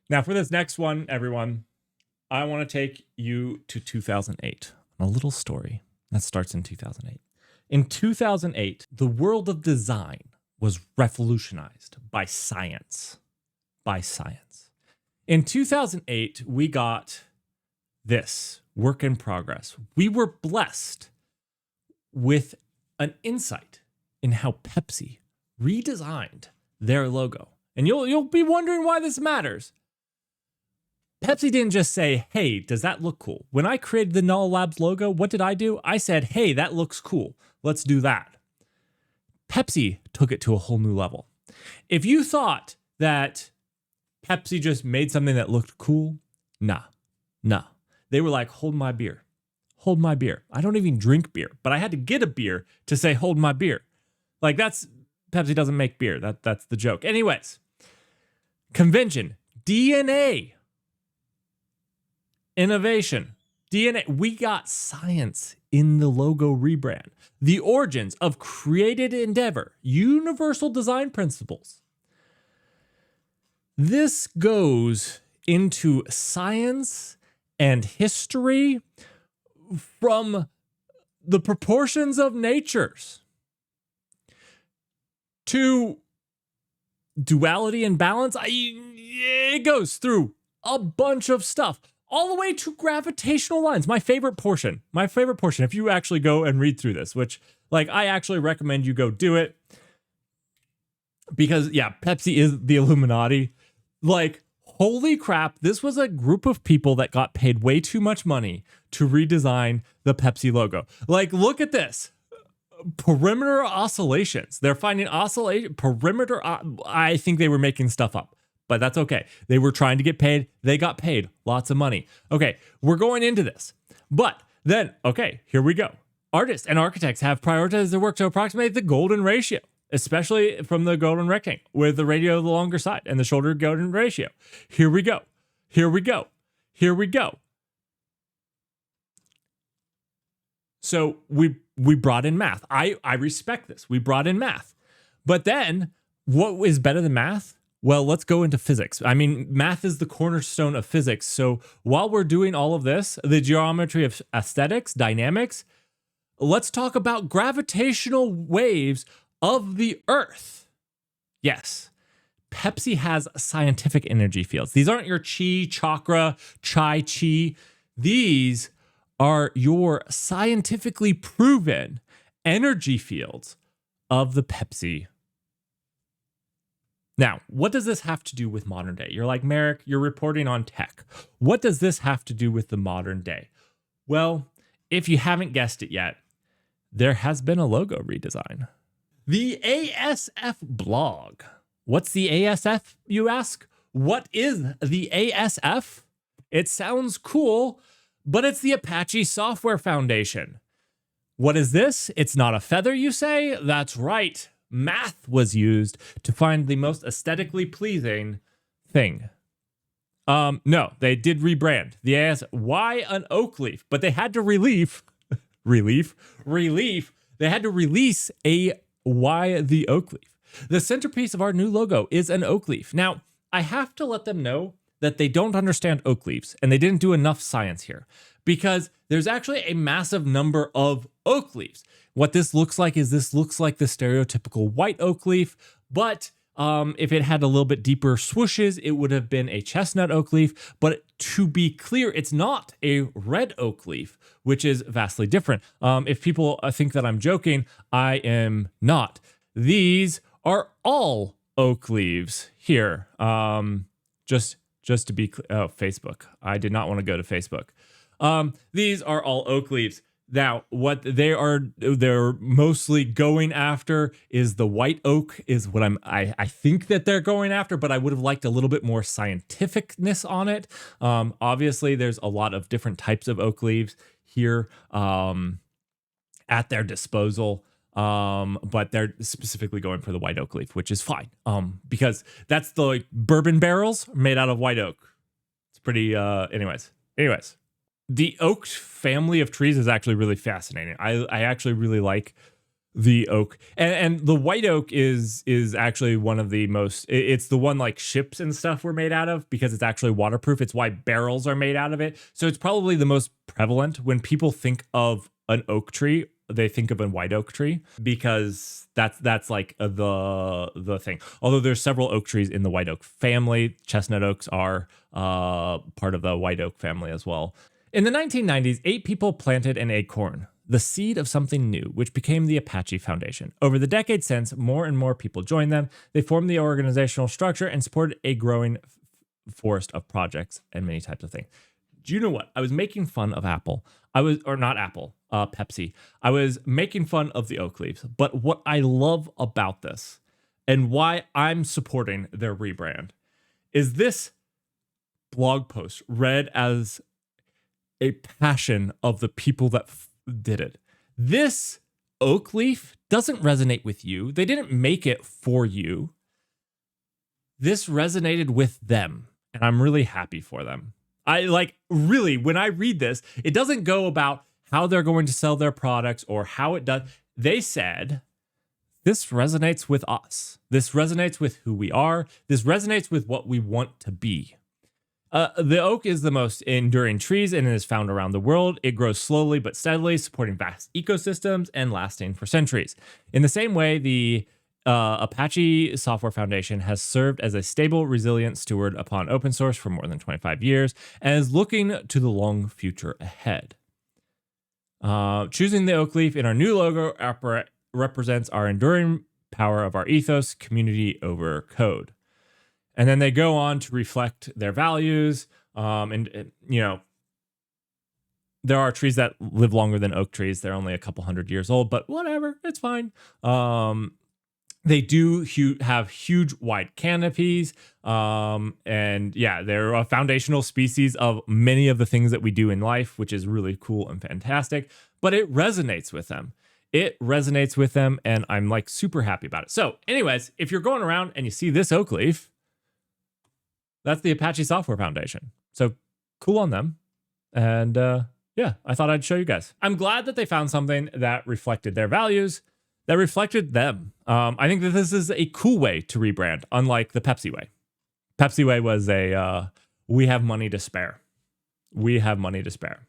Now for this next one, everyone, I want to take you to 2008, a little story that starts in 2008. In 2008, the world of design was revolutionized by science. In 2008, we got this work in progress. We were blessed with an insight in how Pepsi redesigned their logo. And you'll be wondering why this matters. Pepsi didn't just say, hey, does that look cool? When I created the Null Labs logo, what did I do? I said, hey, that looks cool. Let's do that. Pepsi took it to a whole new level. If you thought that Pepsi just made something that looked cool, nah. They were like, hold my beer. Hold my beer. I don't even drink beer, but I had to get a beer to say, hold my beer. Like Pepsi doesn't make beer. That's the joke. Anyways, convention, DNA, innovation, DNA. We got science in the logo rebrand. The origins of created endeavor, universal design principles. This goes into science and history from the proportions of natures to duality and balance. It goes through a bunch of stuff, all the way to gravitational lines. My favorite portion, if you actually go and read through this, which I actually recommend you go do it, because Pepsi is the Illuminati. Holy crap, this was a group of people that got paid way too much money to redesign the Pepsi logo. Look at this. Perimeter oscillations. They're finding perimeter. I think they were making stuff up, but that's okay. They were trying to get paid. They got paid lots of money. Okay, we're going into this. But then, okay, here we go. Artists and architects have prioritized their work to approximate the golden ratio, especially from the golden rectangle, with the radius of the longer side and the shoulder golden ratio. Here we go. So we brought in math. I respect this. We brought in math. But then, what is better than math? Well, let's go into physics. I mean, math is the cornerstone of physics. So while we're doing all of this, the geometry of aesthetics, dynamics, let's talk about gravitational waves of the Earth. Yes, Pepsi has scientific energy fields. These aren't your chi, chakra, chi. These are your scientifically proven energy fields of the Pepsi. Now, what does this have to do with modern day? You're like, Merrick, you're reporting on tech. What does this have to do with the modern day? Well, if you haven't guessed it yet, there has been a logo redesign. The ASF blog. What's the ASF, you ask? What is the ASF? It sounds cool, but it's the Apache Software Foundation. What is this? It's not a feather, you say? That's right. Math was used to find the most aesthetically pleasing thing. No, they did rebrand the AS. Why an oak leaf? But they had to relief. They had to release why the oak leaf. The centerpiece of our new logo is an oak leaf. Now, I have to let them know that they don't understand oak leaves, and they didn't do enough science here, because there's actually a massive number of oak leaves. What this looks like is the stereotypical white oak leaf, but if it had a little bit deeper swooshes, it would have been a chestnut oak leaf. But to be clear, it's not a red oak leaf, which is vastly different. If people think that I'm joking, I am not. These are all oak leaves here. Just to be clear. Oh, Facebook. I did not want to go to Facebook. These are all oak leaves. Now, what they're mostly going after is the white oak is what I think that they're going after, but I would have liked a little bit more scientificness on it. Obviously, there's a lot of different types of oak leaves here at their disposal. But they're specifically going for the white oak leaf, which is fine. Because that's the bourbon barrels made out of white oak. It's pretty, anyways. The oak family of trees is actually really fascinating. I actually really like the oak, and the white oak is actually one of the most, it's the one like ships and stuff were made out of because it's actually waterproof. It's why barrels are made out of it. So it's probably the most prevalent when people think of an oak tree. They think of a white oak tree because that's like the thing. Although there's several oak trees in the white oak family, chestnut oaks are part of the white oak family as well. In the 1990s, 8 people planted an acorn, the seed of something new, which became the Apache Foundation. Over the decades since, more and more people joined them. They formed the organizational structure and supported a growing forest of projects and many types of things. Do you know what? I was making fun of Apple. Pepsi. I was making fun of the oak leaves. But what I love about this and why I'm supporting their rebrand is this blog post read as a passion of the people that did it. This oak leaf doesn't resonate with you. They didn't make it for you. This resonated with them, and I'm really happy for them. Really, when I read this, it doesn't go about how they're going to sell their products or how it does. They said, this resonates with us. This resonates with who we are. This resonates with what we want to be. The oak is the most enduring trees and is found around the world. It grows slowly but steadily, supporting vast ecosystems and lasting for centuries. In the same way, the Apache Software Foundation has served as a stable, resilient steward upon open source for more than 25 years and is looking to the long future ahead. Choosing the oak leaf in our new logo represents our enduring power of our ethos, community over code. And then they go on to reflect their values. And you know, there are trees that live longer than oak trees. They're only a couple hundred years old, but whatever, it's fine. They do have huge wide canopies. And yeah, they're a foundational species of many of the things that we do in life, which is really cool and fantastic. But it resonates with them. It resonates with them, and I'm like super happy about it. So anyways, if you're going around and you see this oak leaf, that's the Apache Software Foundation. So cool on them. And yeah, I thought I'd show you guys. I'm glad that they found something that reflected their values, that reflected them. I think that this is a cool way to rebrand, unlike the Pepsi way. Pepsi way was a, we have money to spare. We have money to spare.